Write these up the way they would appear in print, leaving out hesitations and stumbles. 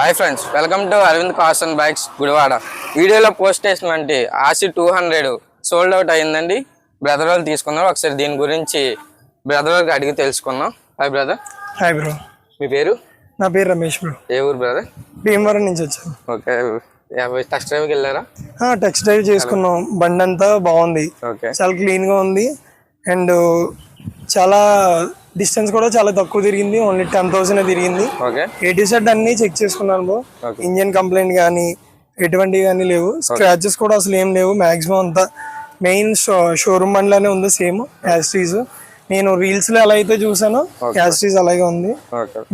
Hi friends, welcome to Aravind cars and bikes Gudivada. వీడియోలో post చేసినటువంటి RC 200 sold out అయిందండి. Brother వాళ్ళు తీసుకున్నారు. ఒకసారి దీని గురించి బ్రదర్ వాళ్ళకి అడిగి తెలుసుకుందాం. Hi brother. Hi bro. మీ పేరు? నా పేరు రమేష్ బ్రో. ఏ ఊరు బ్రదర్? భీమవరం నుంచి వచ్చాను. ఓకే, టెస్ట్ డ్రైవ్కి వెళ్ళారా? టెక్స్ట్ డ్రైవ్ చేసుకున్నాం. బండి అంతా బాగుంది, చాలా క్లీన్ గా ఉంది. అండ్ చాలా డిస్టెన్స్ కూడా చాలా తక్కువ తిరిగింది. ఓన్లీ 10,000 తిరిగింది. ఏటీ సెట్ అన్ని చెక్ చేసుకున్నాను బ్రో. ఇంజిన్ కంప్లైంట్ కానీ ఎటువంటివి కానీ లేవు. స్క్రాచెస్ కూడా అసలు ఏం లేవు. మాక్సిమం అంతా మెయిన్ షోరూమ్ బండిలోనే ఉంది, సేమ్ యాస్టీస్. నేను రీల్స్ లో ఎలా అయితే చూసానో యాస్టీస్ అలాగే ఉంది.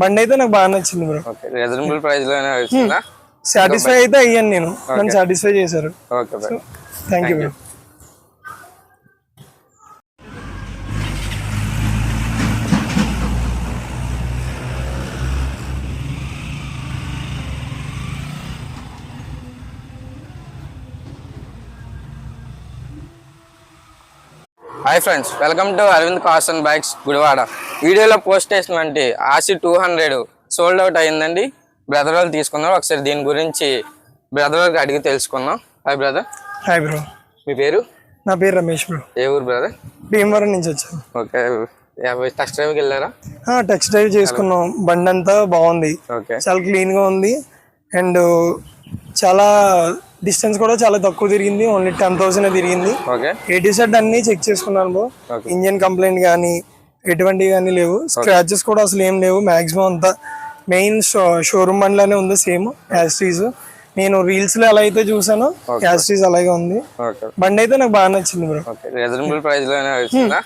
బండి అయితే నాకు బాగా నచ్చింది బ్రో. రీజనబుల్ ప్రైస్ లో సాటిస్ఫై అయితే అయ్యాను నేను. నన్ను సాటిస్ఫై చేశారు. Thank you bro. Hi friends, welcome to Aravind cars and bikes Gudivada. వీడియోలో పోస్ట్ చేసినటువంటి ఆర్సీ 200 సోల్డ్ అవుట్ అయిందండి. బ్రదర్ వాళ్ళు తీసుకున్నారు. ఒకసారి దీని గురించి బ్రదర్ వాళ్ళకి అడిగి తెలుసుకుందాం. Hi brother. Hi bro. మీ పేరు? నా పేరు రమేష్ బ్రో. ఏ ఊరు బ్రదర్? భీమవరం నుంచి వచ్చాను. ఓకే, టెస్ట్ డ్రైవ్కి వెళ్ళారా? టెక్స్ట్ డ్రైవ్ చేసుకున్నాం. బండి అంతా బాగుంది, చాలా క్లీన్ గా ఉంది. అండ్ చాలా డిస్టెన్స్ కూడా చాలా తక్కువ తిరిగింది. ఓన్లీ 10,000 తిరిగింది. ఏటీ సెట్ అన్ని చెక్ చేసుకున్నాను బ్రో. ఇంజిన్ కంప్లైంట్ కానీ ఎటువంటివి కానీ లేవు. స్క్రాచెస్ కూడా అసలు ఏం లేవు. మాక్సిమం అంతా మెయిన్ షోరూమ్ బండిలోనే ఉంది, సేమ్ యాస్టీస్. నేను రీల్స్ లో ఎలా అయితే చూసానో యాస్టీస్ అలాగే ఉంది. బండి అయితే నాకు బాగా నచ్చింది బ్రో. రీజనబుల్ ప్రైస్ లో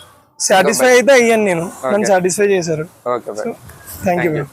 సాటిస్ఫై అయితే అయ్యాను నేను. నన్ను సాటిస్ఫై చేశారు. Thank you bro.